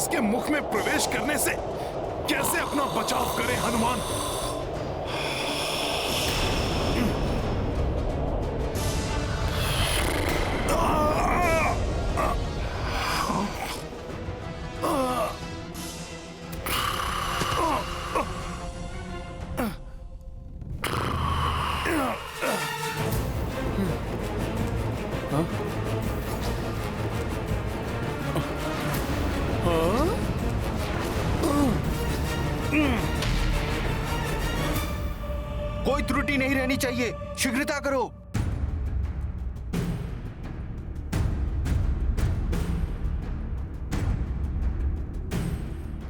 इसके मुख में प्रवेश करने से कैसे अपना बचाव करें हनुमान? कोई त्रुटि नहीं रहनी चाहिए, शीघ्रता करो।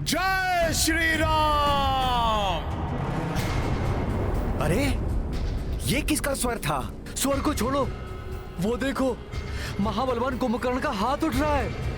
जय श्री राम। अरे ये किसका स्वर था? स्वर को छोड़ो, वो देखो महाबलवान कुंभकर्ण का हाथ उठ रहा है।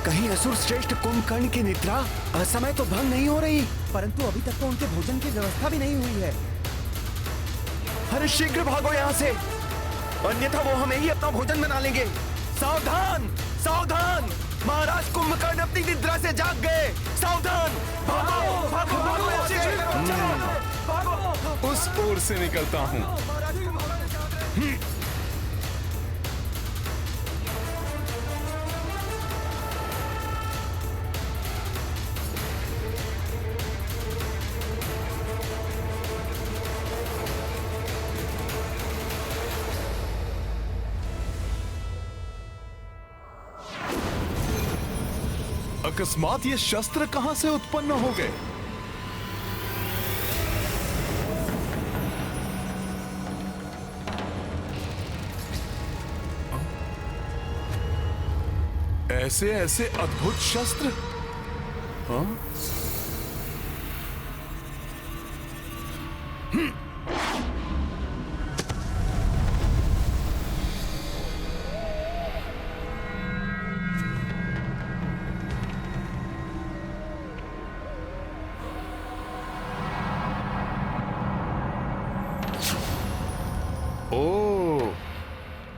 कहीं असुर श्रेष्ठ कुंभकर्ण की निद्रा असमय तो भंग नहीं हो रही? परंतु अभी तक तो उनके भोजन की व्यवस्था भी नहीं हुई है। अरे शीघ्र भागो यहाँ से, अन्यथा वो हमें ही अपना भोजन बना लेंगे। सावधान सावधान, महाराज कुंभकर्ण अपनी निद्रा से जाग गए। सावधान, भागो भागो भागो, भागो। उस ओर से निकलता हूँ। अकस्मात ये शस्त्र कहां से उत्पन्न हो गए? ऐसे ऐसे अद्भुत शस्त्र? हाँ?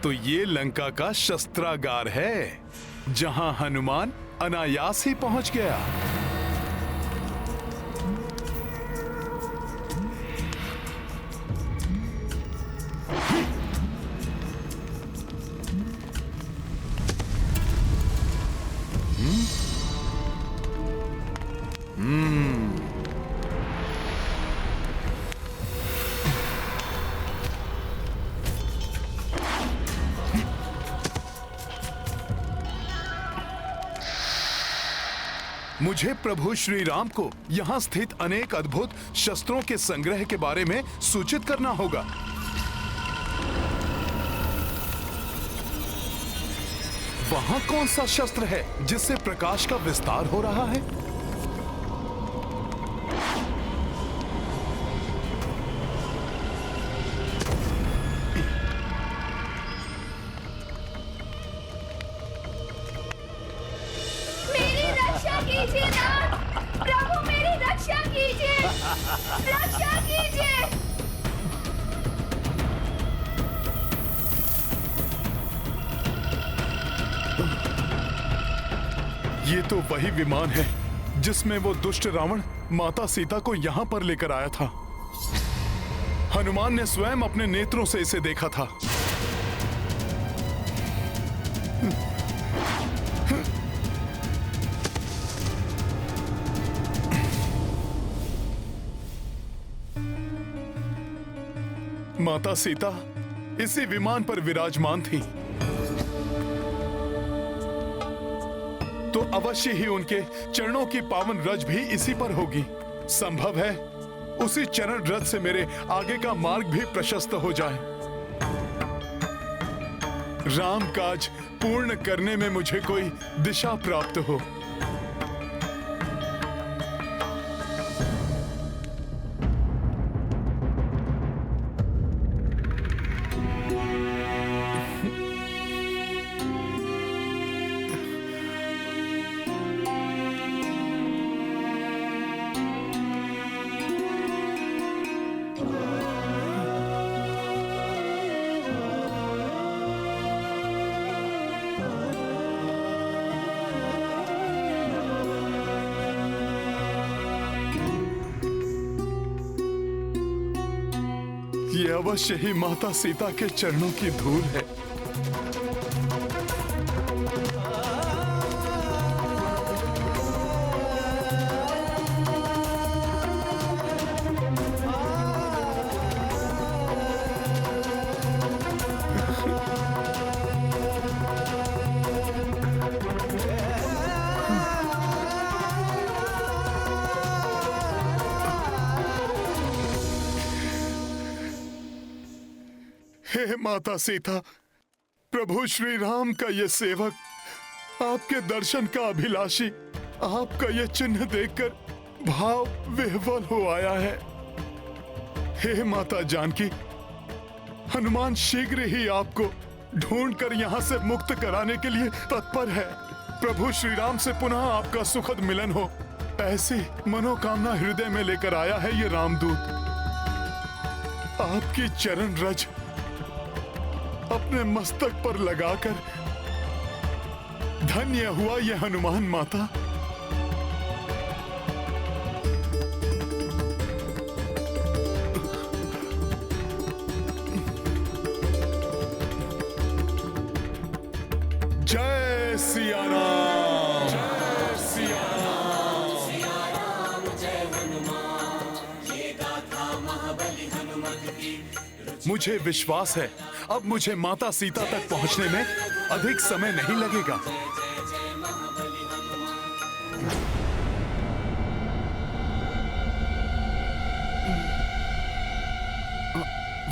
तो ये लंका का शस्त्रागार है, जहां हनुमान अनायास ही पहुंच गया। मुझे प्रभु श्री राम को यहाँ स्थित अनेक अद्भुत शस्त्रों के संग्रह के बारे में सूचित करना होगा। वहाँ कौन सा शस्त्र है जिससे प्रकाश का विस्तार हो रहा है? कीजिए नाथ, प्रभु मेरी रक्षा कीजिए, रक्षा कीजिए। ये तो वही विमान है जिसमें वो दुष्ट रावण माता सीता को यहाँ पर लेकर आया था। हनुमान ने स्वयं अपने नेत्रों से इसे देखा था। माता सीता इसी विमान पर विराजमान थी, तो अवश्य ही उनके चरणों की पावन रज भी इसी पर होगी। संभव है उसी चरण रज से मेरे आगे का मार्ग भी प्रशस्त हो जाए। राम काज पूर्ण करने में मुझे कोई दिशा प्राप्त हो। ये अवश्य ही माता सीता के चरणों की धूल है। हे माता सीता, प्रभु श्री राम का ये सेवक, आपके दर्शन का अभिलाषी, आपका ये चिन्ह देखकर भाव विह्वल हो आया है। हे माता जानकी, हनुमान शीघ्र ही आपको ढूंढकर यहाँ से मुक्त कराने के लिए तत्पर है। प्रभु श्री राम से पुनः आपका सुखद मिलन हो, ऐसी मनोकामना हृदय में लेकर आया है ये रामदूत। आपकी चरण रज अपने मस्तक पर लगाकर धन्य हुआ यह हनुमान माता। जय सिया राम, जय सिया राम, सिया राम जय हनुमान, ये गाथा महाबली हनुमत की। मुझे विश्वास है अब मुझे माता सीता तक पहुंचने में अधिक समय नहीं लगेगा।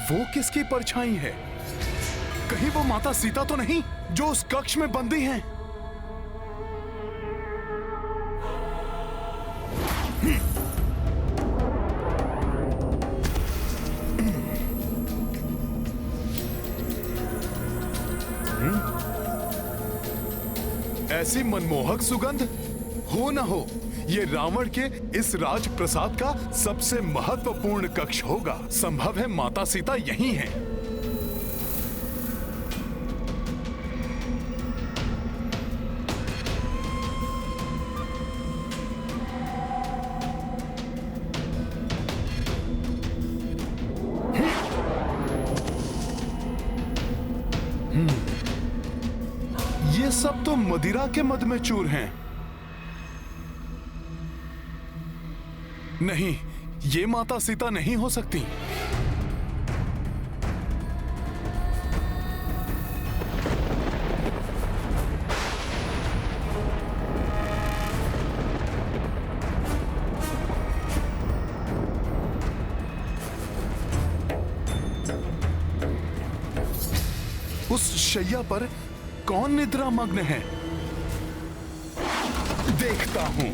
वो किसकी परछाई है? कहीं वो माता सीता तो नहीं जो उस कक्ष में बंदी हैं? ऐसी मनमोहक सुगंध हो न हो, ये रावण के इस राजप्रसाद का सबसे महत्वपूर्ण कक्ष होगा। संभव है माता सीता यहीं हैं। ये सब तो मदिरा के मद में चूर हैं। नहीं, ये माता सीता नहीं हो सकती। उस शैया पर कौन निद्रा मग्न है? देखता हूं।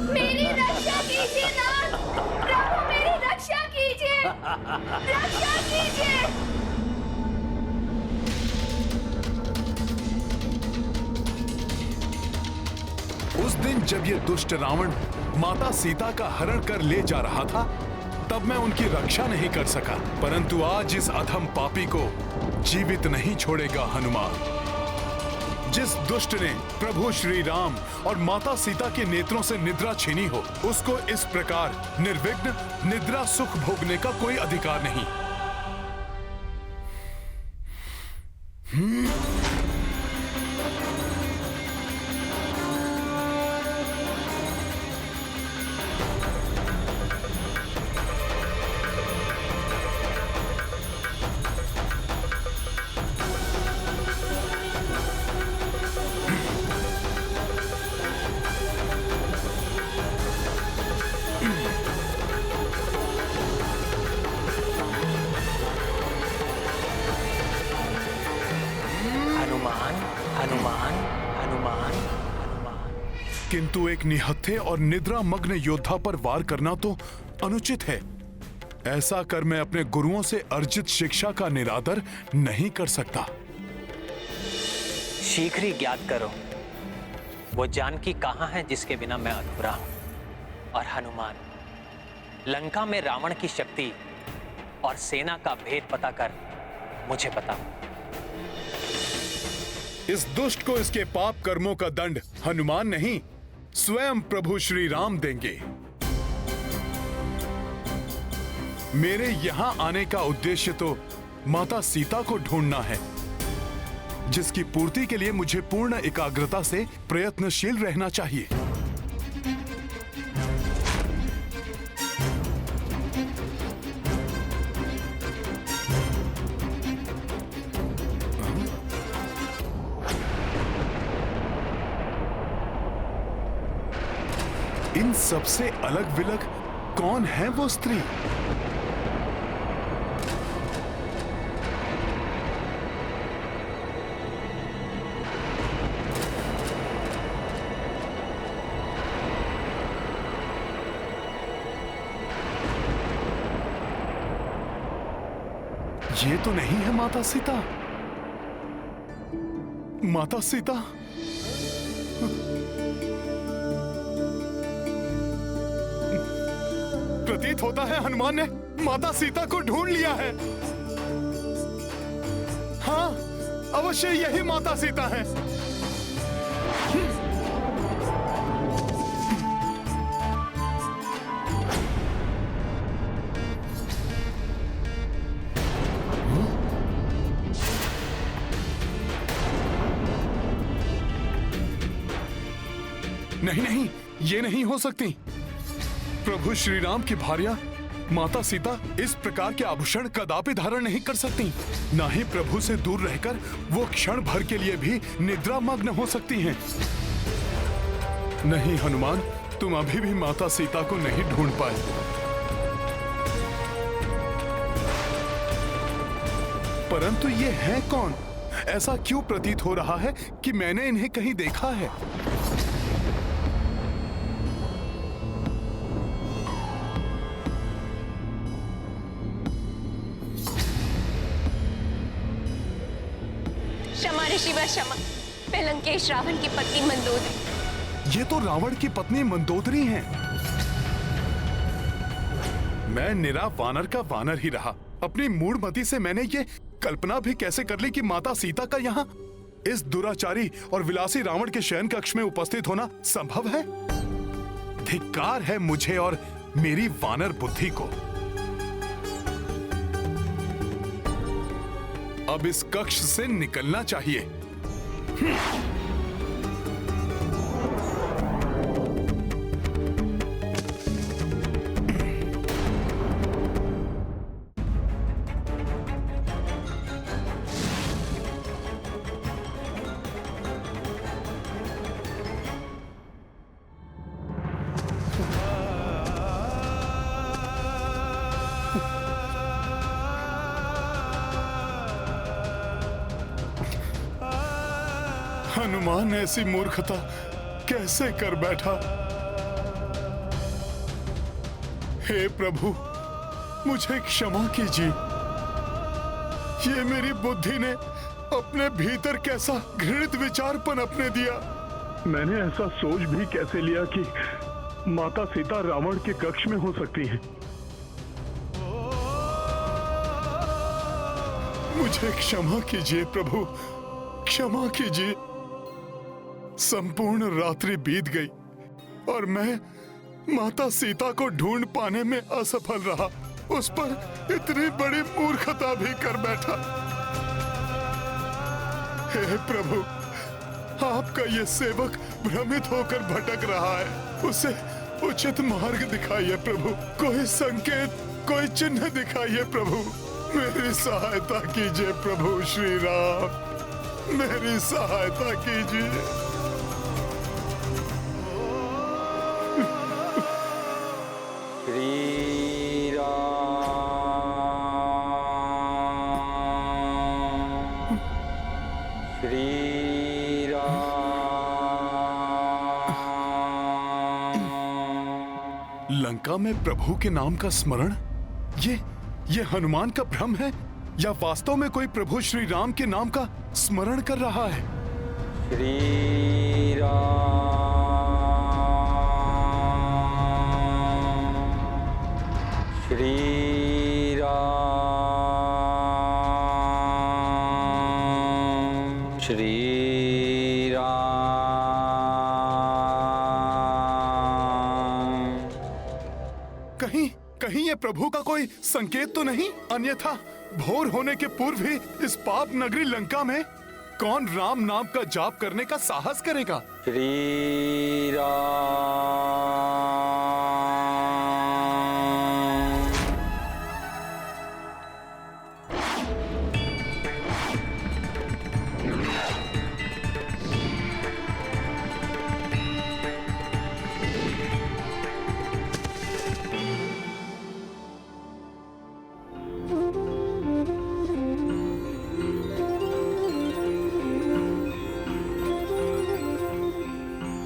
मेरी रक्षा कीजिए नाथ, प्रभु मेरी रक्षा कीजिए, रक्षा कीजिए। उस दिन जब ये दुष्ट रावण माता सीता का हरण कर ले जा रहा था, तब मैं उनकी रक्षा नहीं कर सका, परंतु आज इस अधम पापी को जीवित नहीं छोड़ेगा हनुमान। जिस दुष्ट ने प्रभु श्री राम और माता सीता के नेत्रों से निद्रा छीनी हो, उसको इस प्रकार निर्विघ्न निद्रा सुख भोगने का कोई अधिकार नहीं। किंतु एक निहत्थे और निद्रा मग्न योद्धा पर वार करना तो अनुचित है। ऐसा कर मैं अपने गुरुओं से अर्जित शिक्षा का निरादर नहीं कर सकता। शीघ्र ही ज्ञात करो वो जानकी कहाँ है जिसके बिना मैं अधूरा हूं। और हनुमान, लंका में रावण की शक्ति और सेना का भेद पता कर मुझे बताओ। इस दुष्ट को इसके पाप कर्मों का दंड हनुमान नहीं, स्वयं प्रभु श्री राम देंगे। मेरे यहां आने का उद्देश्य तो माता सीता को ढूंढना है, जिसकी पूर्ति के लिए मुझे पूर्ण एकाग्रता से प्रयत्नशील रहना चाहिए। इन सबसे अलग विलग कौन है वो स्त्री? ये तो नहीं है माता सीता। माता सीता, प्रतीत होता है हनुमान ने माता सीता को ढूंढ लिया है। हाँ, अवश्य यही माता सीता है। नहीं नहीं, ये नहीं हो सकती। प्रभु श्री राम की भार्या माता सीता इस प्रकार के आभूषण कदापि धारण नहीं कर सकती। ना ही प्रभु से दूर रहकर वो क्षण भर के लिए भी निद्रा मग्न हो सकती हैं। नहीं हनुमान, तुम अभी भी माता सीता को नहीं ढूंढ पाए। परंतु ये है कौन? ऐसा क्यों प्रतीत हो रहा है कि मैंने इन्हें कहीं देखा है? क्षमा ऋषिवर क्षमा, मैं लंकेश रावण की पत्नी मंदोदरी। ये तो रावण की पत्नी मंदोदरी हैं। मैं निरा वानर का वानर ही रहा। अपनी मूढ़मति से मैंने ये कल्पना भी कैसे कर ली कि माता सीता का यहाँ इस दुराचारी और विलासी रावण के शयन कक्ष में उपस्थित होना संभव है। धिक्कार है मुझे और मेरी वानर बुद्धि को। अब इस कक्ष से निकलना चाहिए। हनुमान ऐसी मूर्खता कैसे कर बैठा? हे प्रभु, मुझे क्षमा कीजिए। ये मेरी बुद्धि ने अपने भीतर कैसा घृणित विचार पनपने दिया। मैंने ऐसा सोच भी कैसे लिया कि माता सीता रावण के कक्ष में हो सकती हैं। मुझे क्षमा कीजिए प्रभु, क्षमा कीजिए। संपूर्ण रात्रि बीत गई और मैं माता सीता को ढूंढ पाने में असफल रहा। उस पर इतनी बड़ी मूर्खता भी कर बैठा। हे प्रभु, आपका ये सेवक भ्रमित होकर भटक रहा है। उसे उचित मार्ग दिखाइए प्रभु। कोई संकेत, कोई चिन्ह दिखाइए प्रभु। मेरी सहायता कीजिए प्रभु श्री राम, मेरी सहायता कीजिए। लंका में प्रभु के नाम का स्मरण, ये हनुमान का भ्रम है या वास्तव में कोई प्रभु श्री राम के नाम का स्मरण कर रहा है? श्री राम, श्री राम, श्री राम। कहीं ये प्रभु का कोई संकेत तो नहीं? अन्यथा भोर होने के पूर्व ही इस पाप नगरी लंका में कौन राम नाम का जाप करने का साहस करेगा? श्री राम।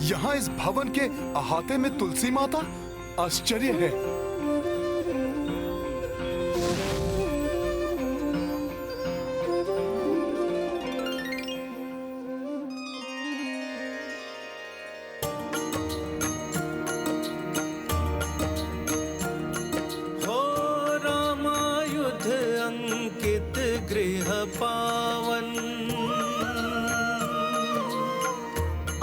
यहाँ इस भवन के अहाते में तुलसी माता? आश्चर्य है। हो रामायुध अंकित गृह पावन,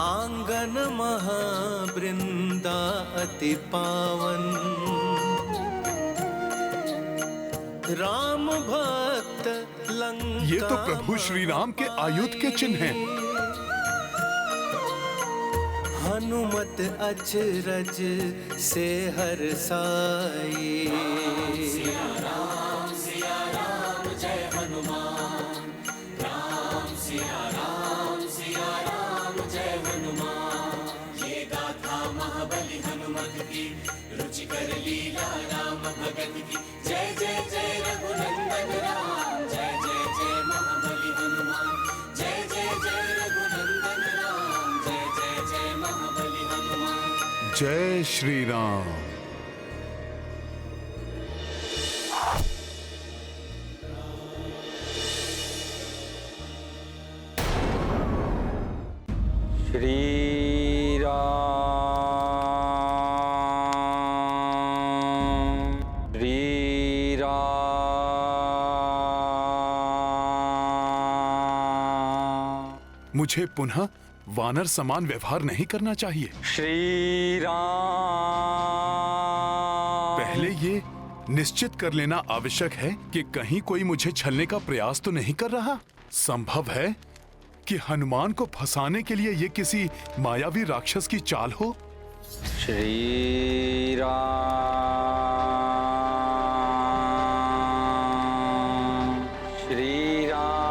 आंगन महावृंदा अति पावन। राम भक्त लंका, ये तो प्रभु श्री राम के आयुध के चिन्ह हैं। हनुमत अचरज से हर्षाए। जय श्री राम। श्री राम, श्री राम। मुझे पुनः वानर समान व्यवहार नहीं करना चाहिए। श्री राम। पहले ये निश्चित कर लेना आवश्यक है कि कहीं कोई मुझे छलने का प्रयास तो नहीं कर रहा। संभव है कि हनुमान को फंसाने के लिए ये किसी मायावी राक्षस की चाल हो। श्री राम, श्री राम,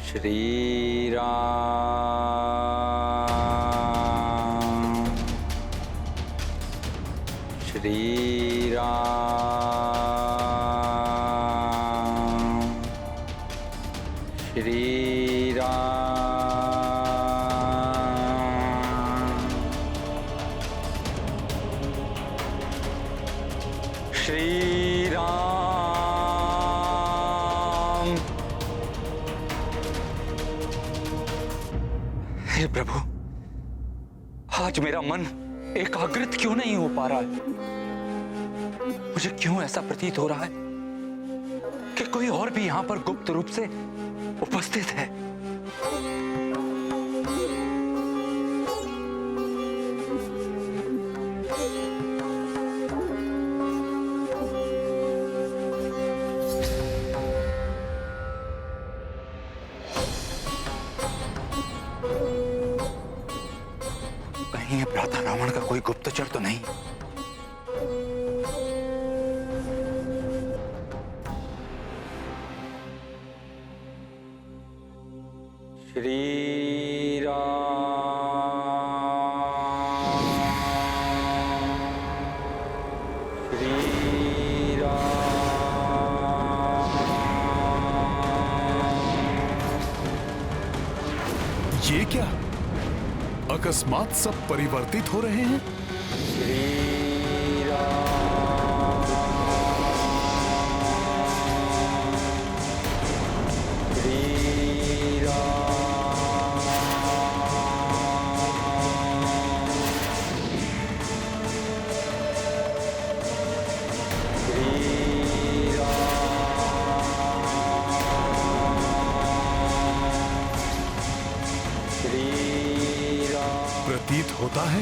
श्री राम, श्री राम, श्री राम, श्री राम। हे प्रभु, आज मेरा मन एकाग्रित क्यों नहीं हो पा रहा है? मुझे क्यों ऐसा प्रतीत हो रहा है कि कोई और भी यहाँ पर गुप्त रूप से उपस्थित है? कहीं ये भ्राता रावण का कोई गुप्तचर तो नहीं? श्री राम, श्री राम, ये क्या? अकस्मात सब परिवर्तित हो रहे हैं। प्रतीत होता है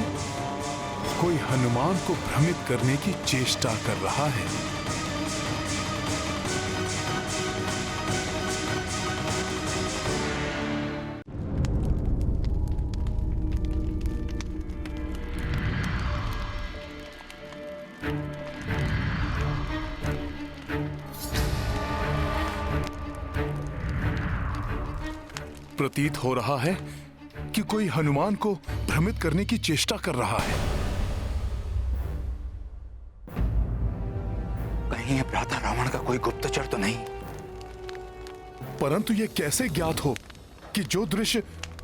कोई हनुमान को भ्रमित करने की चेष्टा कर रहा है। प्रतीत हो रहा है कि कोई हनुमान को भ्रमित करने की चेष्टा कर रहा है। कहीं ये भ्राता रावण का कोई गुप्तचर तो नहीं? परंतु यह कैसे ज्ञात हो कि जो दृश्य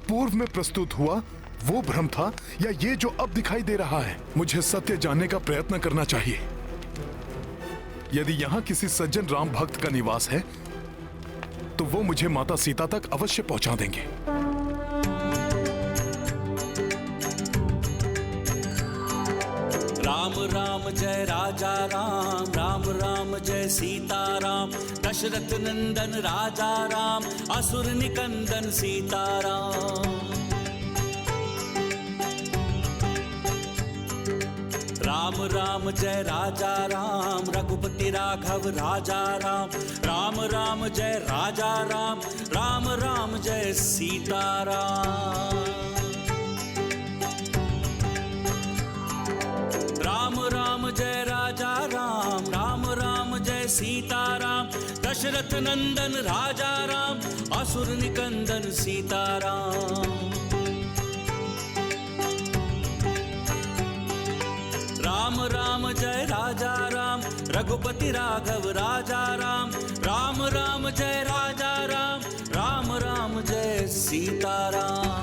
पूर्व में प्रस्तुत हुआ वो भ्रम था या ये जो अब दिखाई दे रहा है? मुझे सत्य जानने का प्रयत्न करना चाहिए। यदि यहां किसी सज्जन राम भक्त का निवास है तो वो मुझे माता सीता तक अवश्य पहुंचा देंगे। राम राम जय राजा राम, राम राम जय सीता राम, दशरथ नंदन राजा राम, असुर निकंदन सीता राम। राम राम जय राजा राम, रघुपति राघव राजा राम, राम राम जय राजा राम, राम राम जय सीता राम। राम राम जय राजा राम, राम राम जय सीता राम, दशरथ नंदन राजा राम, असुर निकंदन सीता राम। राम राम जय राजा राम, रघुपति राघव राजा राम, राम राम जय राजा राम, राम राम जय सीता राम।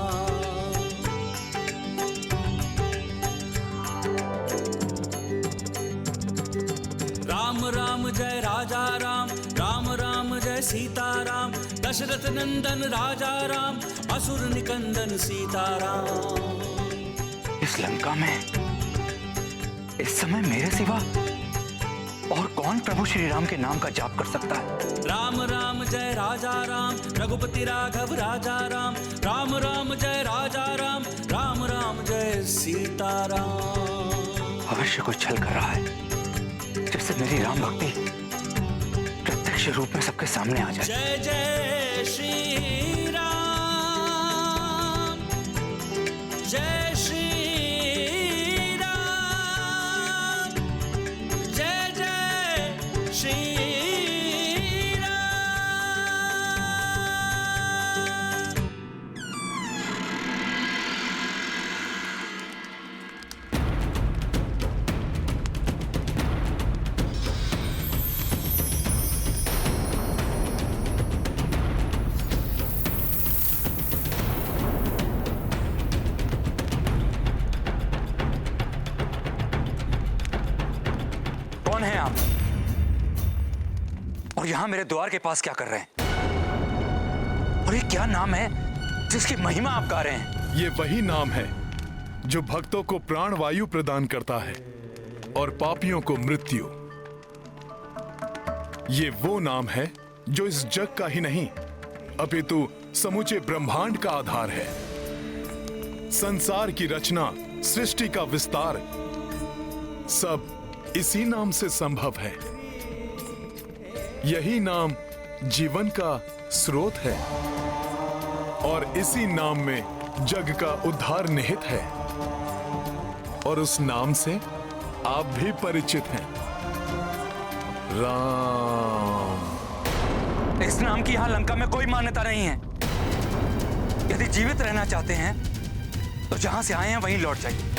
राम राम जय राजा राम, राम राम जय सीता राम, दशरथ नंदन राजा राम, असुर निकंदन सीता राम। इस लंका में इस समय मेरे सिवा और कौन प्रभु श्री राम के नाम का जाप कर सकता है? राम राम जय राजा राम, रघुपति राघव राजा राम, राम राम जय राजा राम, राम राम जय सीता राम। अवश्य कोई छल कर रहा है जिससे मेरी राम भक्ति प्रत्यक्ष रूप में सबके सामने आ जाए। जय जय श्री राम, जय श्री राम, जय जय श्री राम। कौन है आप? और यहां मेरे द्वार के पास क्या कर रहे हैं? और ये क्या नाम है जिसकी महिमा आप गा रहे हैं? ये वही नाम है जो भक्तों को प्राण वायु प्रदान करता है और पापियों को मृत्यु। ये वो नाम है जो इस जग का ही नहीं अपितु समूचे ब्रह्मांड का आधार है। संसार की रचना, सृष्टि का विस्तार सब इसी नाम से संभव है। यही नाम जीवन का स्रोत है और इसी नाम में जग का उद्धार निहित है। और उस नाम से आप भी परिचित हैं, राम। इस नाम की यहां लंका में कोई मान्यता नहीं है। यदि जीवित रहना चाहते हैं तो जहां से आए हैं वहीं लौट जाइए।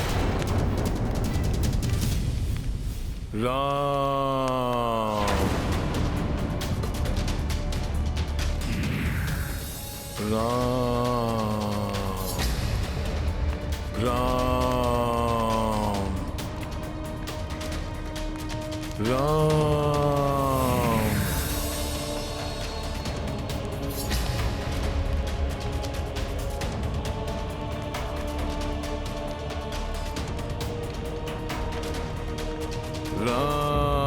राम राम। राम। राम।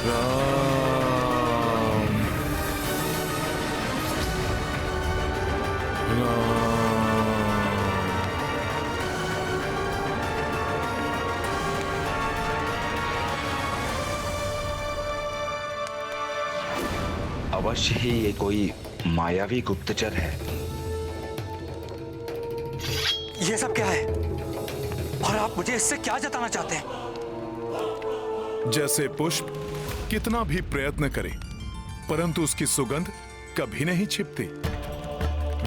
राम। अवश्य ही ये कोई मायावी गुप्तचर है। ये सब क्या है? और आप मुझे इससे क्या जताना चाहते हैं? जैसे पुष्प कितना भी प्रयत्न करे परंतु उसकी सुगंध कभी नहीं छिपती,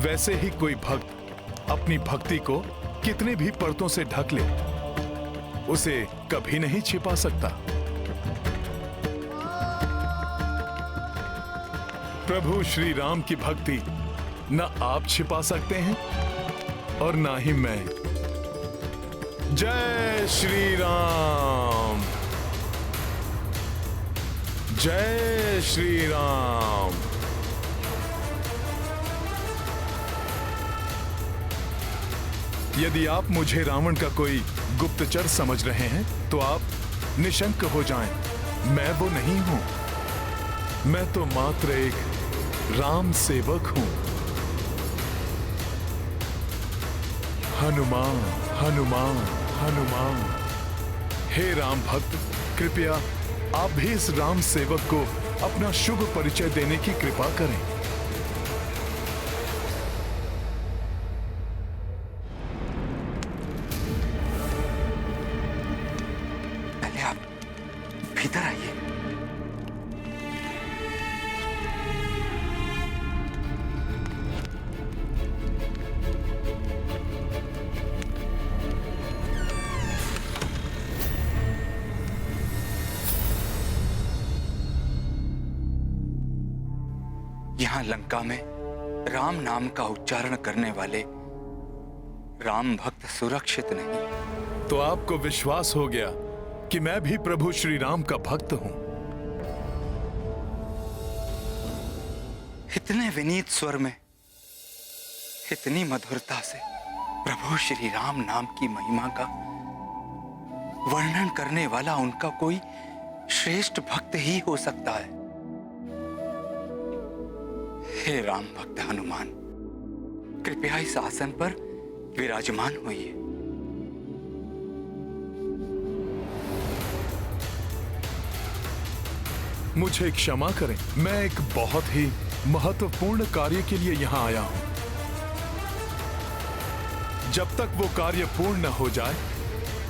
वैसे ही कोई भक्त अपनी भक्ति को कितने भी परतों से ढक ले उसे कभी नहीं छिपा सकता। प्रभु श्री राम की भक्ति न आप छिपा सकते हैं और ना ही मैं। जय श्री राम। जय श्री राम। यदि आप मुझे रावण का कोई गुप्तचर समझ रहे हैं तो आप निशंक हो जाएं। मैं वो नहीं हूं। मैं तो मात्र एक राम सेवक हूं। हनुमान हनुमान हनुमान। हे राम भक्त, कृपया आप भी इस राम सेवक को अपना शुभ परिचय देने की कृपा करें। पहले आप भीतर आइए। यहां लंका में राम नाम का उच्चारण करने वाले राम भक्त सुरक्षित नहीं। तो आपको विश्वास हो गया कि मैं भी प्रभु श्री राम का भक्त हूं। इतने विनीत स्वर में, इतनी मधुरता से प्रभु श्री राम नाम की महिमा का वर्णन करने वाला उनका कोई श्रेष्ठ भक्त ही हो सकता है। हे राम भक्त हनुमान, कृपया इस आसन पर विराजमान होइए। मुझे क्षमा करें, मैं एक बहुत ही महत्वपूर्ण कार्य के लिए यहां आया हूं। जब तक वो कार्य पूर्ण न हो जाए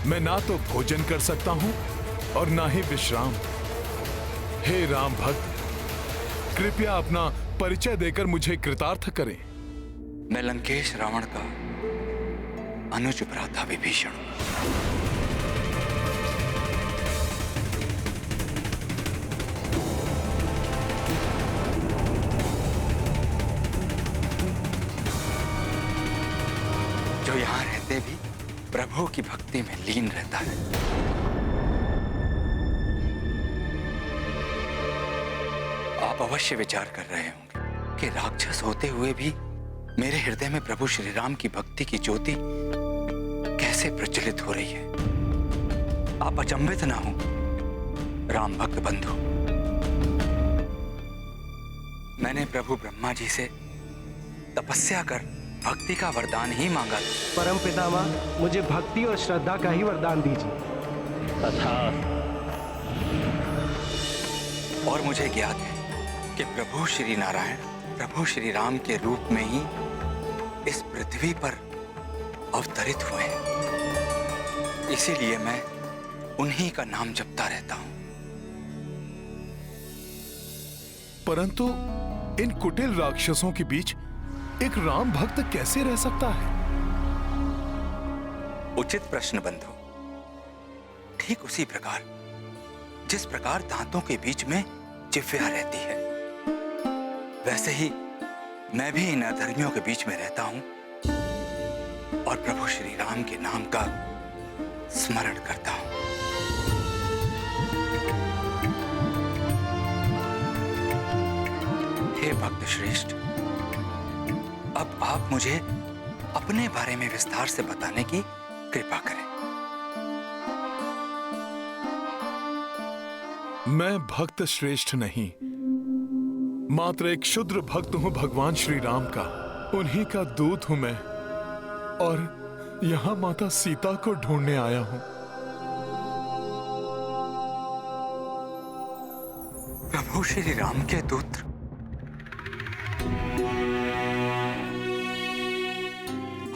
मैं ना तो भोजन कर सकता हूं और ना ही विश्राम। हे राम भक्त, कृपया अपना परिचय देकर मुझे कृतार्थ करें। मैं लंकेश रावण का अनुज भ्राता विभीषण। जो यहां रहते भी प्रभु की भक्ति में लीन रहता है। आप अवश्य विचार कर रहे होंगे कि राक्षस होते हुए भी मेरे हृदय में प्रभु श्री राम की भक्ति की ज्योति कैसे प्रज्वलित हो रही है। आप अचंभित ना हो राम भक्त बंधु। मैंने प्रभु ब्रह्मा जी से तपस्या कर भक्ति का वरदान ही मांगा था। परम पितामह, मुझे भक्ति और श्रद्धा का ही वरदान दीजिए। और मुझे ज्ञात है कि प्रभु श्री नारायण प्रभु श्री राम के रूप में ही इस पृथ्वी पर अवतरित हुए हैं। इसीलिए मैं उन्हीं का नाम जपता रहता हूं। परंतु इन कुटिल राक्षसों के बीच एक राम भक्त कैसे रह सकता है? उचित प्रश्न बंधु। ठीक उसी प्रकार जिस प्रकार दांतों के बीच में जिव्या रहती है, वैसे ही मैं भी इन अधर्मियों के बीच में रहता हूं और प्रभु श्री राम के नाम का स्मरण करता हूं। हे भक्त श्रेष्ठ, अब आप मुझे अपने बारे में विस्तार से बताने की कृपा करें। मैं भक्त श्रेष्ठ नहीं, मात्र एक क्षुद्र भक्त हूं भगवान श्री राम का। उन्हीं का दूत हूं मैं और यहां माता सीता को ढूंढने आया हूं। प्रभु श्री राम के दूत?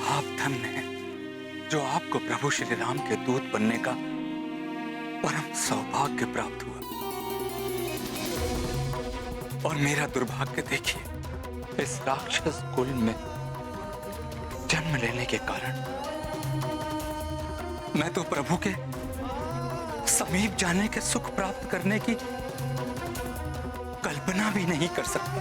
आप धन्य हैं जो आपको प्रभु श्री राम के दूत बनने का परम सौभाग्य प्राप्त हुआ। और मेरा दुर्भाग्य देखिए, इस राक्षस कुल में जन्म लेने के कारण मैं तो प्रभु के समीप जाने के सुख प्राप्त करने की कल्पना भी नहीं कर सकता।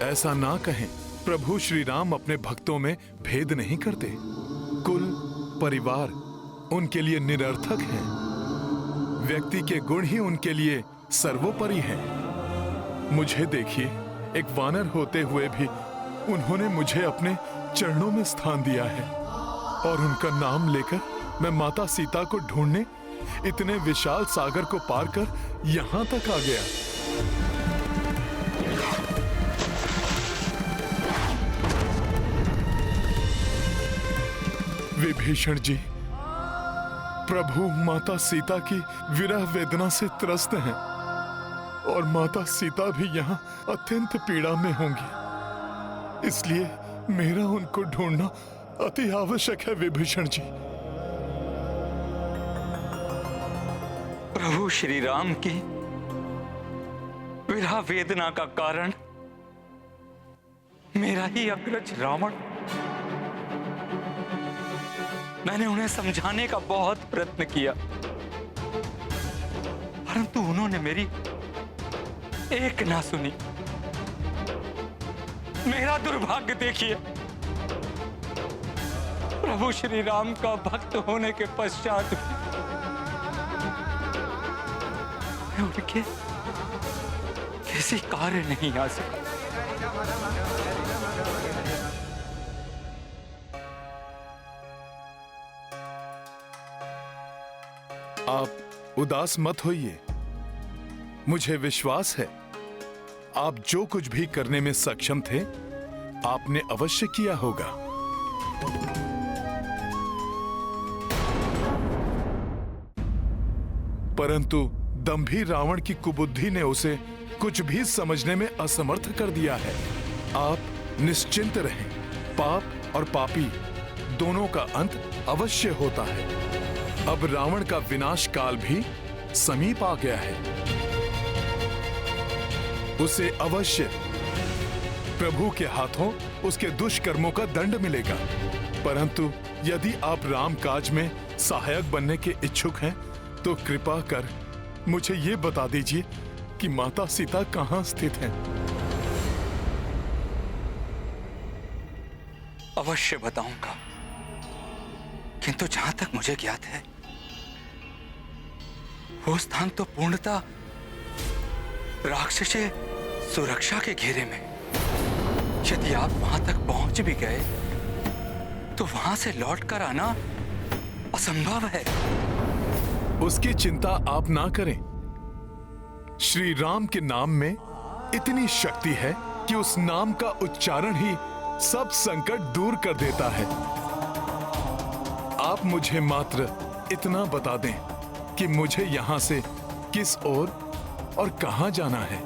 ऐसा ना कहें, प्रभु श्री राम अपने भक्तों में भेद नहीं करते। कुल, परिवार उनके लिए निरर्थक हैं। व्यक्ति के गुण ही उनके लिए सर्वोपरि हैं। मुझे देखिए, एक वानर होते हुए भी उन्होंने मुझे अपने चरणों में स्थान दिया है और उनका नाम लेकर मैं माता सीता को ढूंढने इतने विशाल सागर को पार कर यहां तक आ गया। विभीषण जी, प्रभु माता सीता की विरह वेदना से त्रस्त हैं और माता सीता भी यहाँ अत्यंत पीड़ा में होंगी, इसलिए मेरा उनको ढूंढना अति आवश्यक है। विभीषण जी, प्रभु श्री राम की विरह वेदना का कारण मेरा ही अग्रज रावण। मैंने उन्हें समझाने का बहुत प्रयत्न किया, परंतु उन्होंने मेरी एक ना सुनी। मेरा दुर्भाग्य देखिए, प्रभु श्री राम का भक्त होने के पश्चात मैं उनके किसी कार्य नहीं आ सका। आप उदास मत होइए। मुझे विश्वास है आप जो कुछ भी करने में सक्षम थे, आपने अवश्य किया होगा। परंतु दंभी रावण की कुबुद्धि ने उसे कुछ भी समझने में असमर्थ कर दिया है। आप निश्चिंत रहें, पाप और पापी दोनों का अंत अवश्य होता है। अब रावण का विनाश काल भी समीप आ गया है। उसे अवश्य प्रभु के हाथों उसके दुष्कर्मों का दंड मिलेगा। परंतु यदि आप राम काज में सहायक बनने के इच्छुक हैं, तो कृपा कर मुझे ये बता दीजिए कि माता सीता कहाँ स्थित हैं? अवश्य बताऊंगा, किंतु जहां तक मुझे ज्ञात है, वो स्थान तो पूर्णतः राक्षसी सुरक्षा के घेरे में। यदि आप वहां तक पहुंच भी गए, तो वहां से लौटकर आना असंभव है। उसकी चिंता आप ना करें। श्री राम के नाम में इतनी शक्ति है कि उस नाम का उच्चारण ही सब संकट दूर कर देता है। आप मुझे मात्र इतना बता दें कि मुझे यहां से किस ओर और कहां जाना है।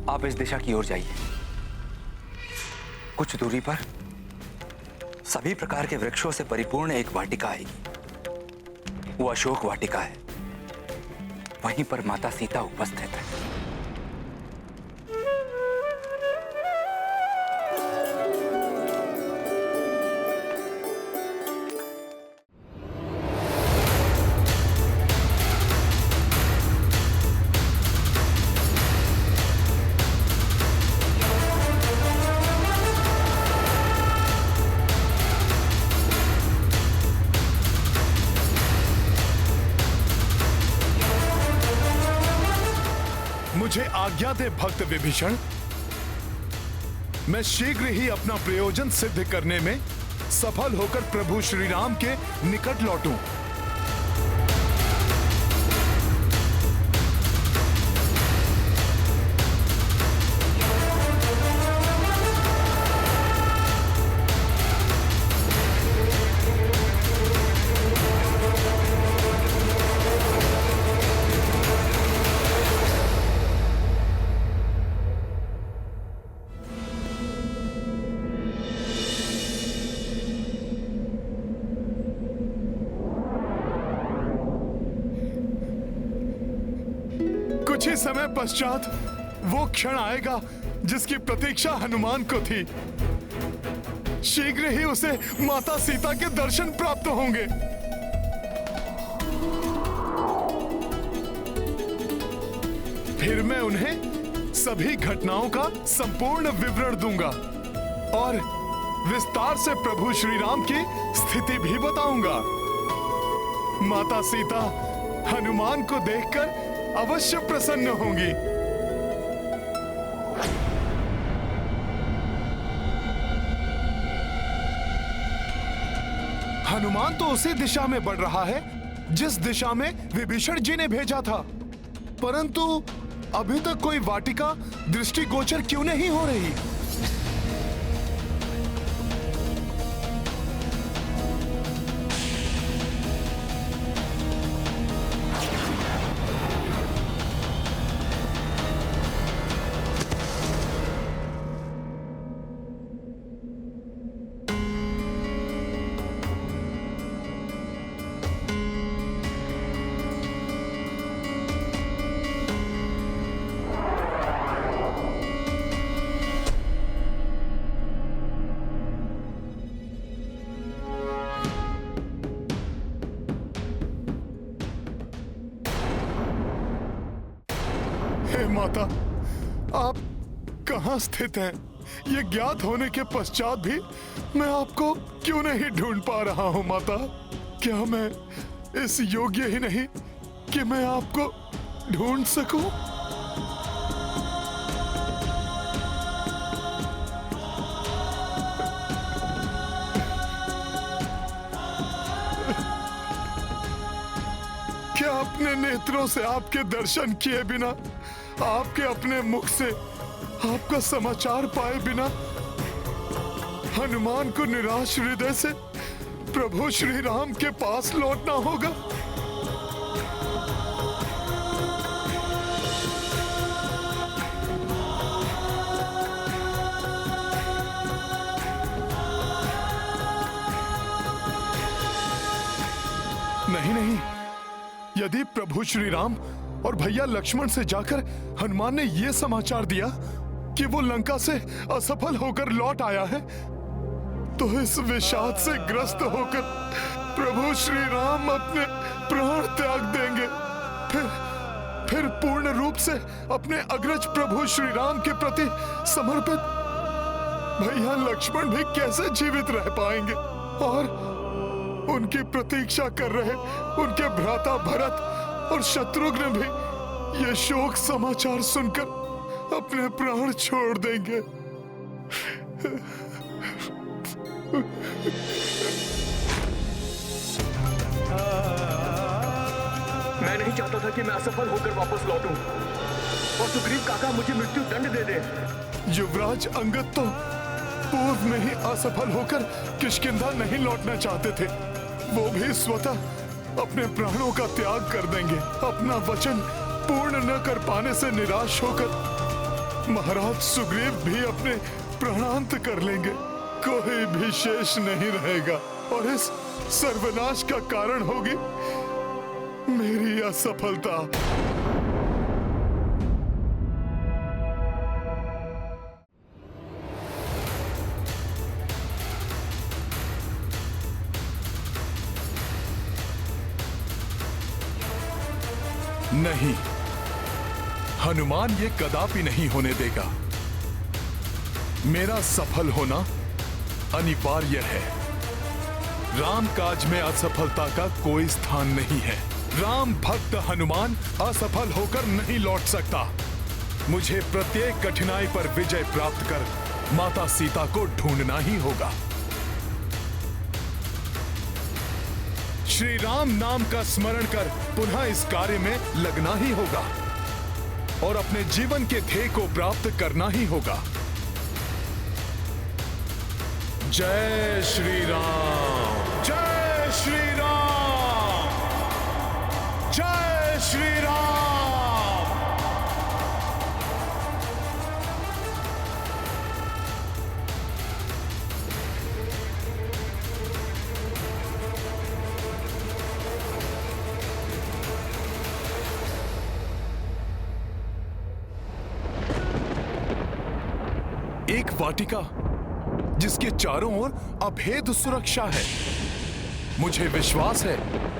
आप इस दिशा की ओर जाइए। कुछ दूरी पर सभी प्रकार के वृक्षों से परिपूर्ण एक वाटिका आएगी। वो अशोक वाटिका है। वहीं पर माता सीता उपस्थित है। मुझे आज्ञा दे भक्त विभीषण, मैं शीघ्र ही अपना प्रयोजन सिद्ध करने में सफल होकर प्रभु श्री राम के निकट लौटूं। कुछ ही समय पश्चात वो क्षण आएगा जिसकी प्रतीक्षा हनुमान को थी। शीघ्र ही उसे माता सीता के दर्शन प्राप्त होंगे। फिर मैं उन्हें सभी घटनाओं का संपूर्ण विवरण दूंगा और विस्तार से प्रभु श्री राम की स्थिति भी बताऊंगा। माता सीता हनुमान को देखकर अवश्य प्रसन्न होंगी। हनुमान तो उसी दिशा में बढ़ रहा है जिस दिशा में विभीषण जी ने भेजा था, परंतु अभी तक कोई वाटिका दृष्टिगोचर क्यों नहीं हो रही? माता, आप कहां स्थित हैं? ये ज्ञात होने के पश्चात भी मैं आपको क्यों नहीं ढूंढ पा रहा हूं माता? क्या मैं इस योग्य ही नहीं कि मैं आपको ढूंढ सकूं? क्या अपने नेत्रों से आपके दर्शन किए बिना, आपके अपने मुख से आपका समाचार पाए बिना हनुमान को निराश हृदय से प्रभु श्री राम के पास लौटना होगा? नहीं नहीं, यदि प्रभु श्री राम और भैया लक्ष्मण से जाकर हनुमान ने यह समाचार दिया कि वो लंका से असफल होकर लौट आया है, तो इस विषाद से ग्रस्त होकर प्रभु श्री राम अपने प्राण त्याग देंगे। फिर पूर्ण रूप से अपने अग्रज प्रभु श्री राम के प्रति समर्पित भैया लक्ष्मण भी कैसे जीवित रह पाएंगे? और उनकी प्रतीक्षा कर रहे उनके भ्राता भरत और शत्रुघ्न भी ये शोक समाचार सुनकर अपने प्राण छोड़ देंगे। मैं नहीं चाहता था कि मैं असफल होकर वापस लौटूं और सुग्रीव काका मुझे मृत्यु दंड दे दे। युवराज अंगद तो पूर्व में ही असफल होकर किष्किंधा नहीं लौटना चाहते थे। वो भी स्वतः अपने प्राणों का त्याग कर देंगे। अपना वचन पूर्ण न कर पाने से निराश होकर महाराज सुग्रीव भी अपने प्राणांत कर लेंगे। कोई भी शेष नहीं रहेगा और इस सर्वनाश का कारण होगी मेरी असफलता। नहीं, हनुमान ये कदापि नहीं होने देगा। मेरा सफल होना अनिवार्य है। राम काज में असफलता का कोई स्थान नहीं है। राम भक्त हनुमान असफल होकर नहीं लौट सकता। मुझे प्रत्येक कठिनाई पर विजय प्राप्त कर माता सीता को ढूंढना ही होगा। श्री राम नाम का स्मरण कर पुनः इस कार्य में लगना ही होगा और अपने जीवन के ध्येय को प्राप्त करना ही होगा। जय श्री राम, जय श्री राम, जय श्री राम। एक वाटिका जिसके चारों ओर अभेद सुरक्षा है। मुझे विश्वास है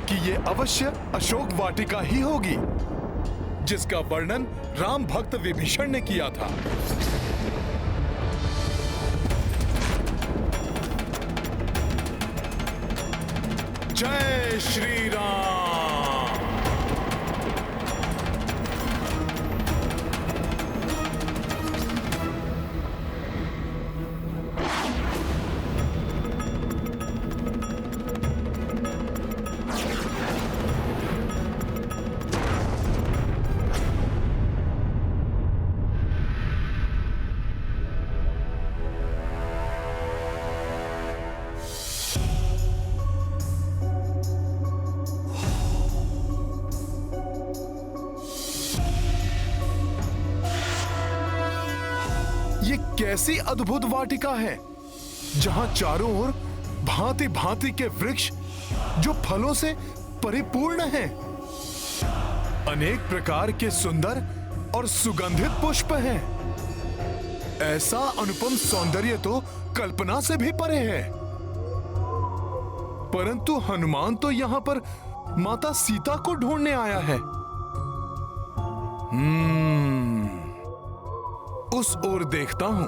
कि यह अवश्य अशोक वाटिका ही होगी जिसका वर्णन राम भक्त विभीषण ने किया था। जय श्री राम। ये कैसी अद्भुत वाटिका है जहां चारों ओर भांति भांति के वृक्ष जो फलों से परिपूर्ण हैं। अनेक प्रकार के सुंदर और सुगंधित पुष्प हैं। ऐसा अनुपम सौंदर्य तो कल्पना से भी परे है। परंतु हनुमान तो यहां पर माता सीता को ढूंढने आया है। उस ओर देखता हूं।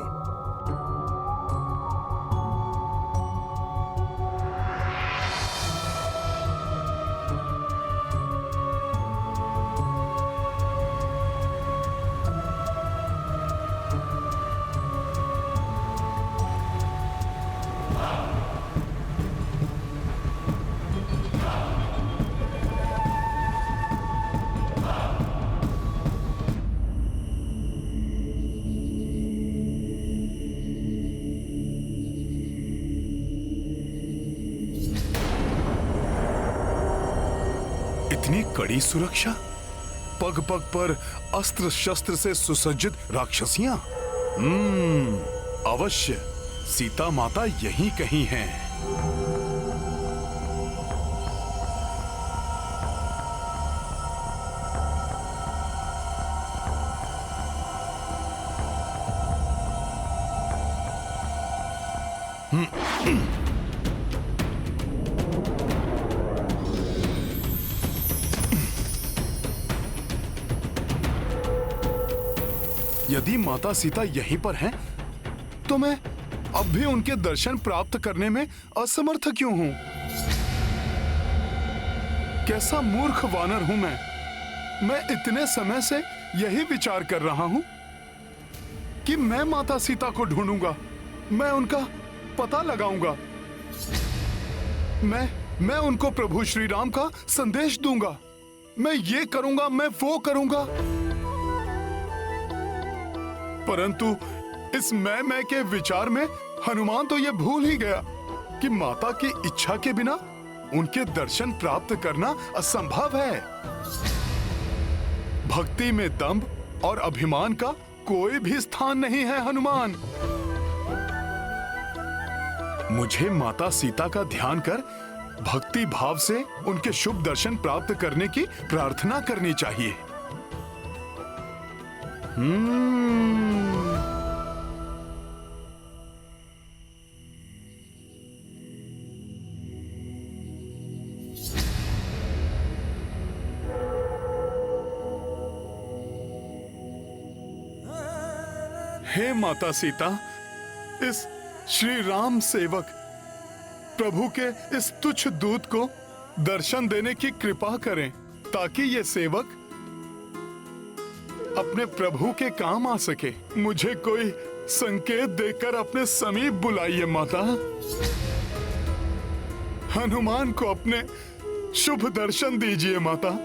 इतनी कड़ी सुरक्षा, पग पग पर अस्त्र शस्त्र से सुसज्जित राक्षसियां। अवश्य सीता माता यहीं कहीं हैं। यदि माता सीता यहीं पर हैं, तो मैं अब भी उनके दर्शन प्राप्त करने में असमर्थ क्यों हूं? कैसा मूर्ख वानर हूं मैं इतने समय से यही विचार कर रहा हूं कि मैं माता सीता को ढूंढूंगा, मैं उनका पता लगाऊंगा, मैं उनको प्रभु श्री राम का संदेश दूंगा, मैं ये करूंगा, मैं वो करूंगा। परंतु इस मैं के विचार में हनुमान तो यह भूल ही गया कि माता की इच्छा के बिना उनके दर्शन प्राप्त करना असंभव है। भक्ति में दंभ और अभिमान का कोई भी स्थान नहीं है हनुमान। मुझे माता सीता का ध्यान कर भक्ति भाव से उनके शुभ दर्शन प्राप्त करने की प्रार्थना करनी चाहिए। हे माता सीता, इस श्री राम सेवक प्रभु के इस तुच्छ दूत को दर्शन देने की कृपा करें, ताकि ये सेवक अपने प्रभु के काम आ सके। मुझे कोई संकेत देकर अपने समीप बुलाइए माता। हनुमान को अपने शुभ दर्शन दीजिए माता।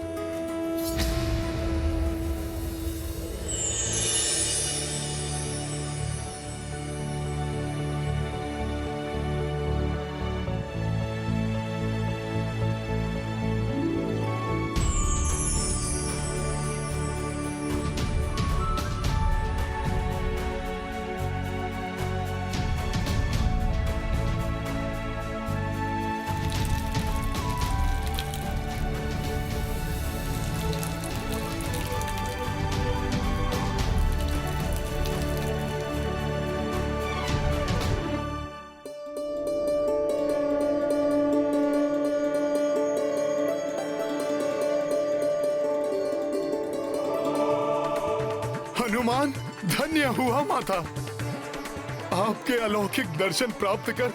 हनुमान, धन्य हुआ माता। आपके अलौकिक दर्शन प्राप्त कर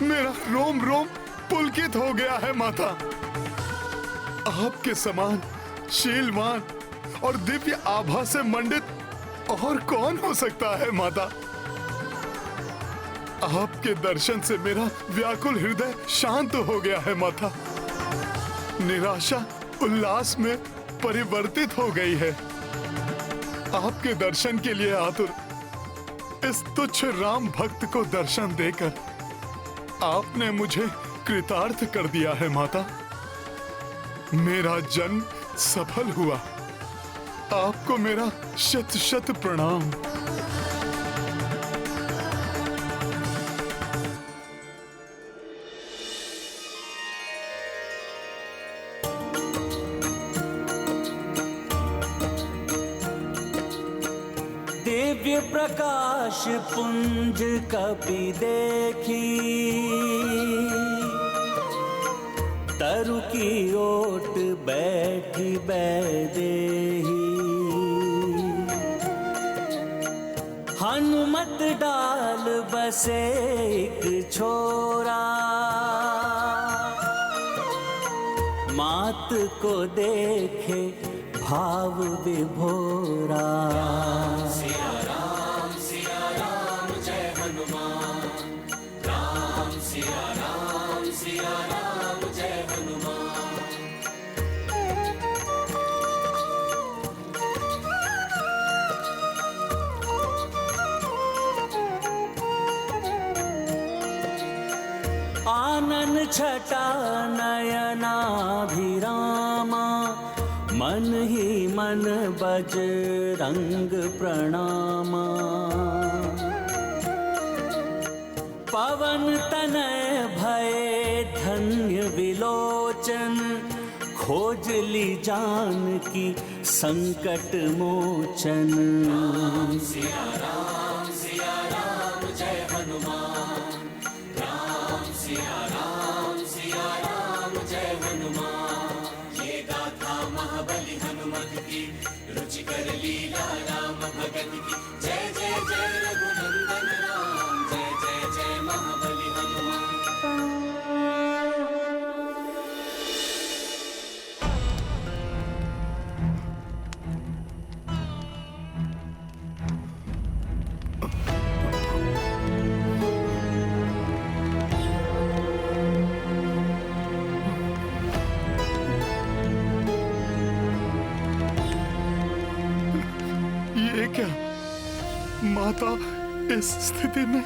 मेरा रोम रोम पुलकित हो गया है माता। आपके समान शीलवान और दिव्य आभा से मंडित और कौन हो सकता है माता। आपके दर्शन से मेरा व्याकुल हृदय शांत हो गया है माता। निराशा उल्लास में परिवर्तित हो गई है। आपके दर्शन के लिए आतुर इस तुच्छ राम भक्त को दर्शन देकर आपने मुझे कृतार्थ कर दिया है माता। मेरा जन्म सफल हुआ। आपको मेरा शत शत प्रणाम। दिव्य प्रकाश पुंज कपि देखी, तरु की ओट बैठी बैदेही। हनुमत डाल बसे एक छोरा, मात को देखे भाव विभोरा। सिया राम जय हनुमान, राम सिया राम जय हनुमान। आनन छटा नयनाभिरामा, मन ही मन बजरंग प्रणामा। पवन तनय भय धन्य विलोचन, खोज ली जानकी संकट मोचन। सिया राम जय हनुमान, राम सिया राम जय हनुमान। ये गाथा महाबली हनुमत की, रुचिकर लीला राम भगत की। जय जय जय रघुनंदन राम, जय जय जय महाबली हनुमान। ये क्या माता इस स्थिति में?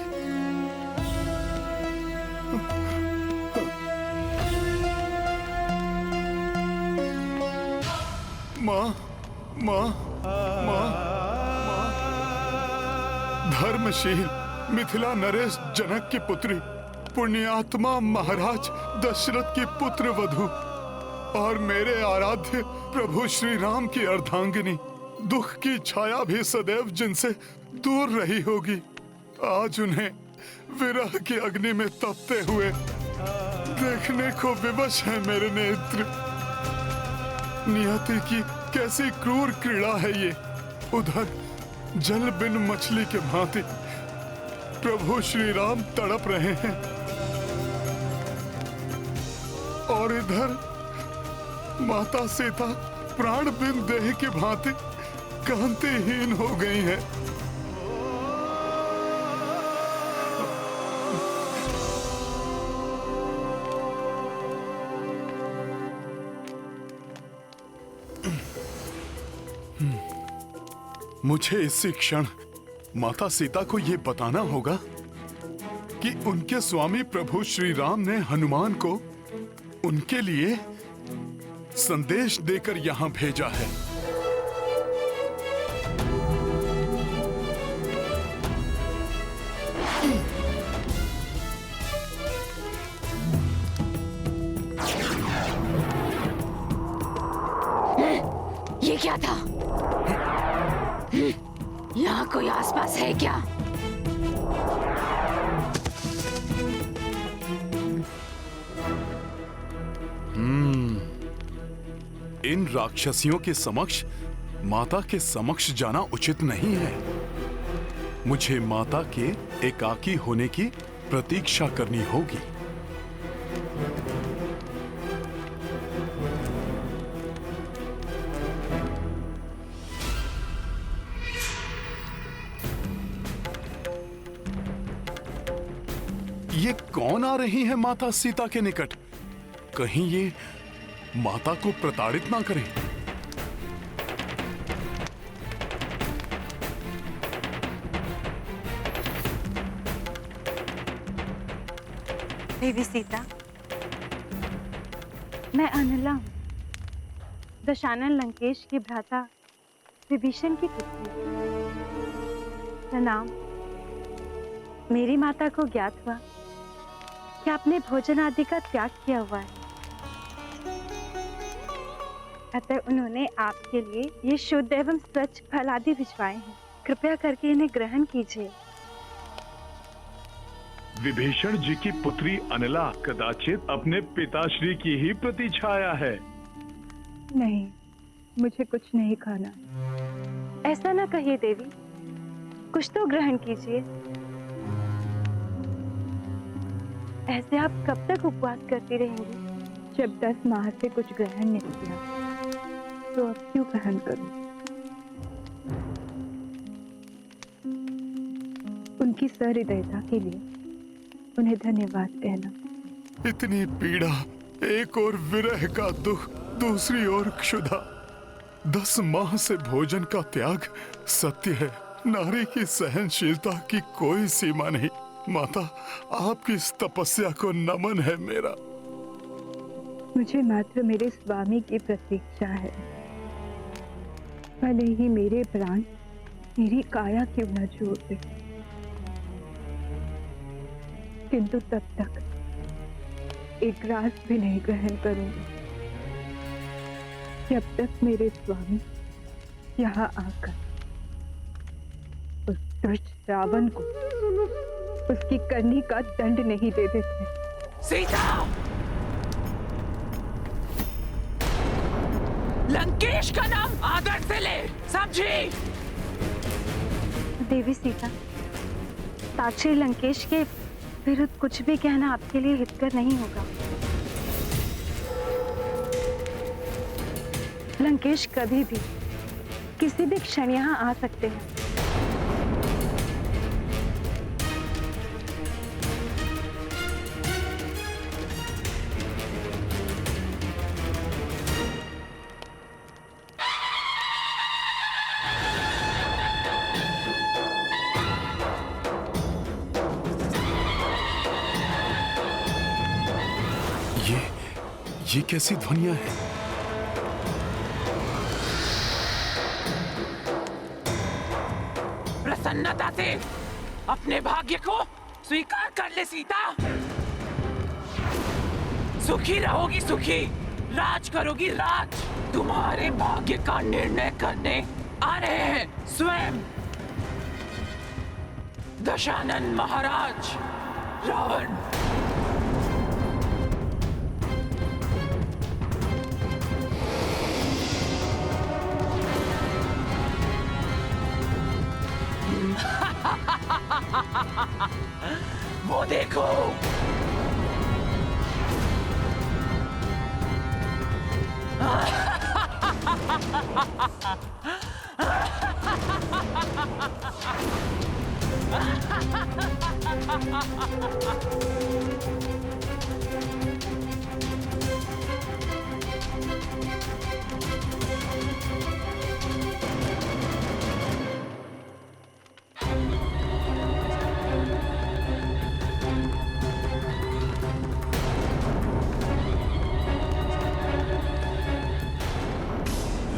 माँ माँ माँ धर्मशील मिथिला नरेश जनक की पुत्री पुण्यात्मा महाराज दशरथ की पुत्र वधु और मेरे आराध्य प्रभु श्री राम की अर्धांगिनी, दुख की छाया भी सदैव जिनसे दूर रही होगी, आज उन्हें विरह की अग्नि में तपते हुए देखने को विवश है मेरे नेत्र। नियति की कैसी क्रूर क्रीड़ा है ये। उधर जल बिन मछली के भांति प्रभु श्री राम तड़प रहे हैं और इधर माता सीता प्राण बिन देह की भांति कांतिहीन हो गई हैं। मुझे इसी क्षण माता सीता को ये बताना होगा कि उनके स्वामी प्रभु श्री राम ने हनुमान को उनके लिए संदेश देकर यहां भेजा है। ये क्या था? यहाँ कोई आसपास है क्या? इन राक्षसियों के समक्ष माता के समक्ष जाना उचित नहीं है। मुझे माता के एकाकी होने की प्रतीक्षा करनी होगी। ये कौन आ रही है माता सीता के निकट? कहीं ये माता को प्रताड़ित ना करें। देवी सीता, मैं अनिला हूँ, दशानन लंकेश की भ्राता विभीषण की पुत्री। प्रणाम। मेरी माता को ज्ञात हुआ कि आपने भोजन आदि का त्याग किया हुआ है, अतः उन्होंने आपके लिए ये शुद्ध एवं स्वच्छ फल आदि भिजवाए हैं। कृपया करके इन्हें ग्रहण कीजिए। विभीषण जी की पुत्री अनिला कदाचित अपने पिताश्री की ही प्रतिछाया है। नहीं, मुझे कुछ नहीं खाना। ऐसा ना कहिए देवी, कुछ तो ग्रहण कीजिए। ऐसे आप कब तक उपवास करती रहेंगी? जब 10 माह से कुछ ग्रहण नहीं किया तो अब क्यों ग्रहण करूं? उनकी सहृदयता के लिए उन्हें धन्यवाद कहना। इतनी पीड़ा, एक ओर विरह का दुख, दूसरी ओर क्षुधा, 10 माह से भोजन का त्याग। सत्य है, नारी की सहनशीलता की कोई सीमा नहीं। माता, आपकी इस तपस्या को नमन है मेरा। मुझे मात्र मेरे स्वामी की प्रतीक्षा है। भले ही मेरे प्राण मेरी काया क्यों न छोड़ दे, किंतु तब तक एक ग्रास भी नहीं ग्रहण करूंगी जब तक मेरे स्वामी यहाँ आकर उस दुष्ट रावण को उसकी करनी का दंड नहीं दे देते। सीता! लंकेश का नाम आदर से ले, समझी? देवी सीता, साक्षी लंकेश के विरुद्ध कुछ भी कहना आपके लिए हितकर नहीं होगा। लंकेश कभी भी किसी भी क्षण यहाँ आ सकते हैं। ये कैसी ध्वनियां हैं? प्रसन्नता से अपने भाग्य को स्वीकार कर ले सीता। सुखी रहोगी, सुखी राज करोगी, राज। तुम्हारे भाग्य का निर्णय करने आ रहे हैं स्वयं दशानन महाराज रावण। वो देखो,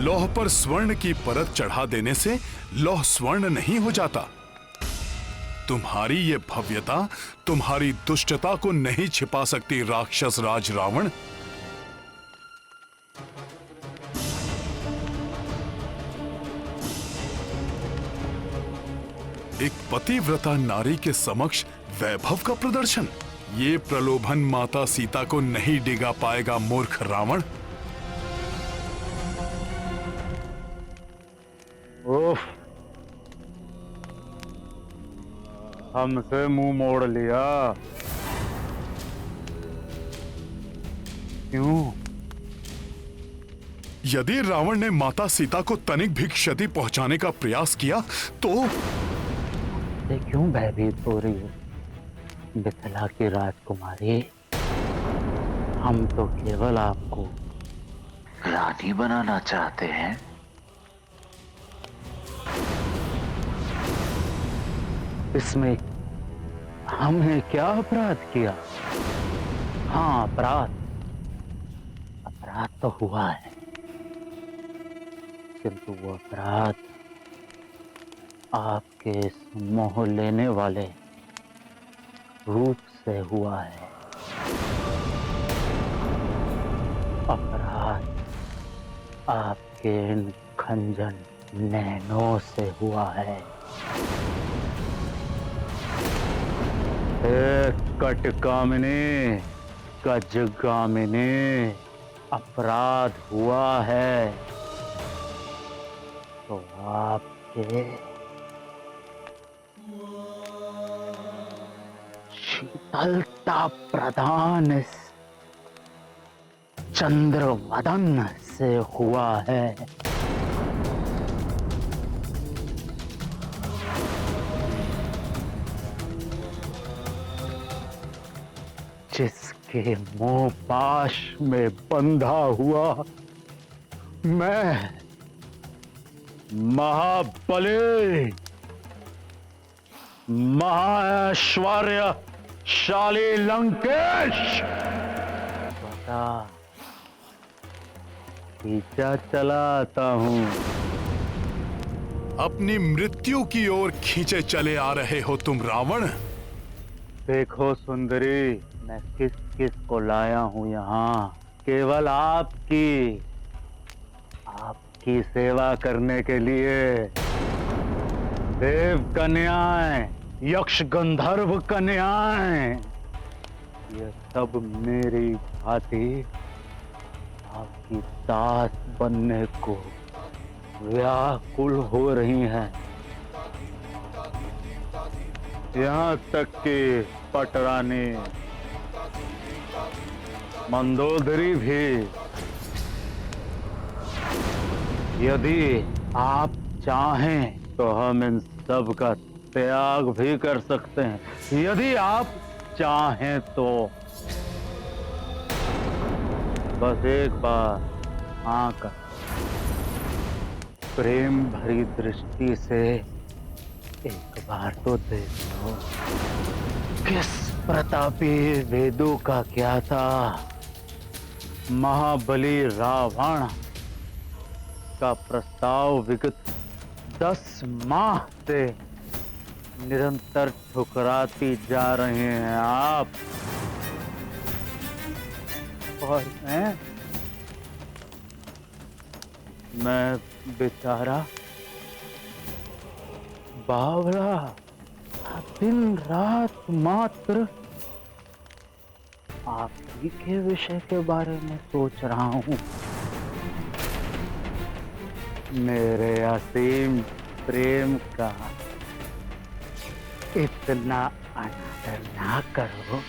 लौह पर स्वर्ण की परत चढ़ा देने से लौह स्वर्ण नहीं हो जाता। तुम्हारी ये भव्यता तुम्हारी दुष्टता को नहीं छिपा सकती राक्षस राज रावण। एक पतिव्रता नारी के समक्ष वैभव का प्रदर्शन, ये प्रलोभन माता सीता को नहीं डिगा पाएगा मूर्ख रावण। ओफ, हमसे मुंह मोड़ लिया। क्यों? यदि रावण ने माता सीता को तनिक भी क्षति पहुंचाने का प्रयास किया तो क्यों भयभीत हो रही है मिथिला की राजकुमारी? हम तो केवल आपको रानी बनाना चाहते हैं। इसमें हमने क्या अपराध किया? हाँ, अपराध तो हुआ है, किंतु वो अपराध आपके इस मोह लेने वाले रूप से हुआ है। अपराध आपके इन खंजन नैनों से हुआ है। कटकामिनी, गजगामिनी, अपराध हुआ है तो आपके शीतलता प्रदान इस चंद्रवदन से हुआ है। जिसके मोह पाश में बंधा हुआ मैं महाबली, महाऐश्वर्यशाली लंकेश बता खींचा चलाता हूं। अपनी मृत्यु की ओर खींचे चले आ रहे हो तुम रावण। देखो सुंदरी, मैं किस किस को लाया हूं यहाँ, केवल आपकी सेवा करने के लिए। देव कन्याएं, यक्ष गंधर्व कन्याएं, ये सब मेरी भांति आपकी दास बनने को व्याकुल हो रही हैं। यहाँ तक कि पटरानी मंदोदरी भी। यदि आप चाहें तो हम इन सब का त्याग भी कर सकते हैं। यदि आप चाहें तो बस एक बार आंख प्रेम भरी दृष्टि से एक बार तो देख लो। किस प्रतापी वेदों का क्या था, महाबली रावण का प्रस्ताव विगत 10 माह से निरंतर ठुकराती जा रहे हैं आप। और मैं बेचारा बावला दिन रात मात्र आप ही के विषय के बारे में सोच रहा हूँ। मेरे असीम प्रेम का इतना अनादर ना करो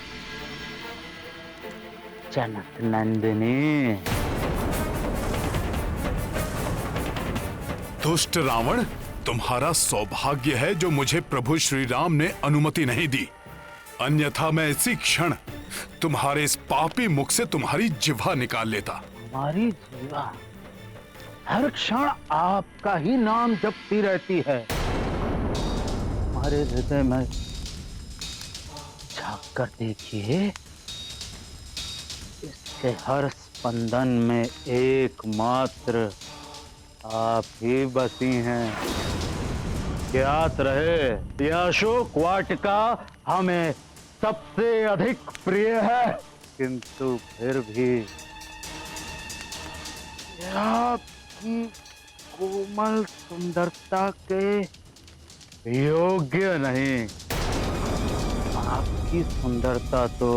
जनक नंदिनी। दुष्ट रावण, तुम्हारा सौभाग्य है जो मुझे प्रभु श्री राम ने अनुमति नहीं दी, अन्यथा मैं इसी क्षण तुम्हारे इस पापी मुख से तुम्हारी जिह्वा निकाल लेता। हमारी जिह्वा हर क्षण आपका ही नाम जपती रहती है। हमारे हृदय में झांक कर देखिए, इसके हर स्पंदन में एकमात्र आप ही बसी हैं। ज्ञात रहे, यह अशोक वाटिका हमें सबसे अधिक प्रिय है, किंतु फिर भी आपकी कोमल सुंदरता के योग्य नहीं। आपकी सुंदरता तो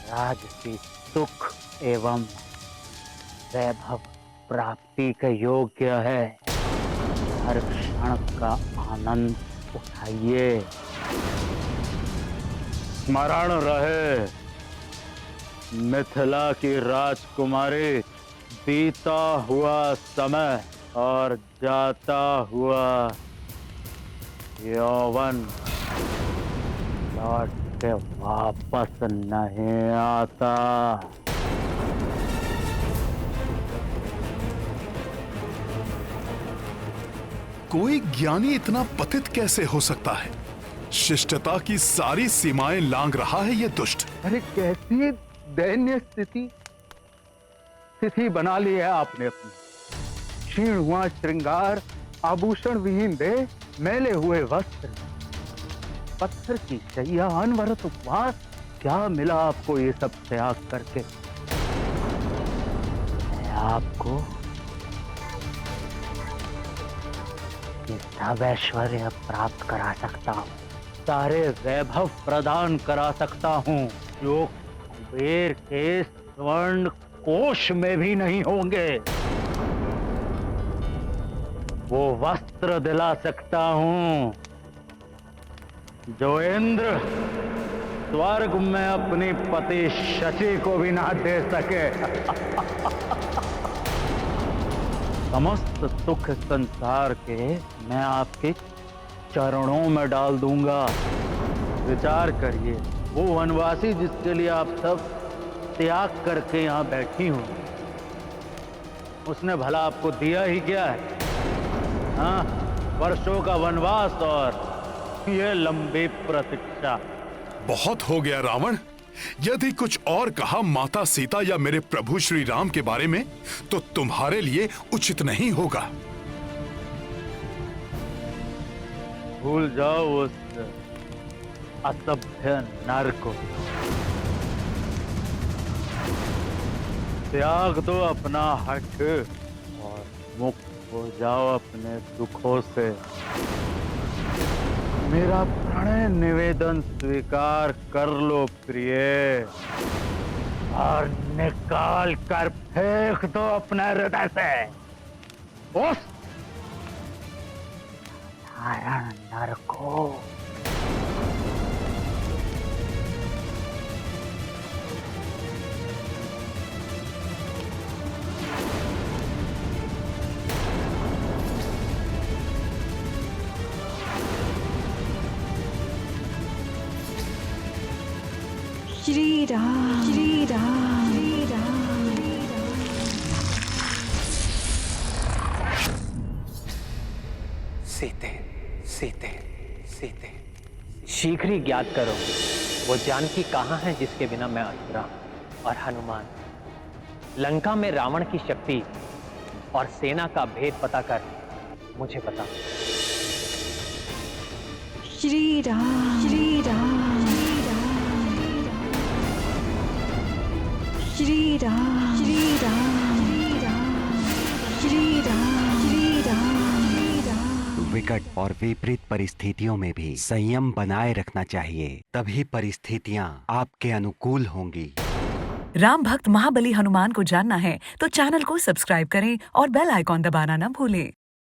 राजसी सुख एवं वैभव प्राप्ति के योग्य है। हर क्षण का आनंद उठाइए। स्मरण रहे, मिथिला की राजकुमारी, बीता हुआ समय और जाता हुआ यौवन लौट के वापस नहीं आता। कोई ज्ञानी इतना पतित कैसे हो सकता है? शिष्टता की सारी सीमाएं लांघ रहा है ये दुष्ट। अरे कैसी दैन्य स्थिति बना ली है आपने अपनी। क्षीण हुआ श्रृंगार, आभूषण विहीन देह, मैले हुए वस्त्र, पत्थर की शैया, अनवरत उपवास। क्या मिला आपको ये सब त्याग करके? मैं आपको ये सब ऐश्वर्य प्राप्त करा सकता हूँ, सारे वैभव प्रदान करा सकता हूँ जो कुबेर के स्वर्ण कोश में भी नहीं होंगे। वो वस्त्र दिला सकता हूँ जो इंद्र स्वर्ग में अपनी पति शची को भी ना दे सके। समस्त सुख संसार के मैं आपके चरणों में डाल दूंगा। विचार करिए, वो वनवासी जिसके लिए आप सब त्याग करके यहाँ बैठी हूँ, उसने भला आपको दिया ही क्या है? हाँ, वर्षों का वनवास और ये लंबी प्रतीक्षा। बहुत हो गया रावण। यदि कुछ और कहा माता सीता या मेरे प्रभु श्री राम के बारे में तो तुम्हारे लिए उचित नहीं होगा। भूल जाओ उस असभ्य नर को। त्याग दो अपना हठ और मुक्त हो जाओ अपने दुखों से। मेरा प्रणय निवेदन स्वीकार कर लो प्रिय, और निकाल कर फेंक दो अपने हृदय से उस नारायण नर को। श्री राम, श्री राम, श्री राम। सीते, सीते, सीते, शीघ्र ही ज्ञात करो वो जानकी कहाँ है जिसके बिना मैं अधूरा हूं। और हनुमान, लंका में रावण की शक्ति और सेना का भेद पता कर मुझे बता। श्री राम, श्री राम, श्री राम श्री राम श्री राम श्री राम श्री राम। विकट और विपरीत परिस्थितियों में भी संयम बनाए रखना चाहिए, तभी परिस्थितियां आपके अनुकूल होंगी। राम भक्त महाबली हनुमान को जानना है तो चैनल को सब्सक्राइब करें और बेल आइकॉन दबाना न भूलें।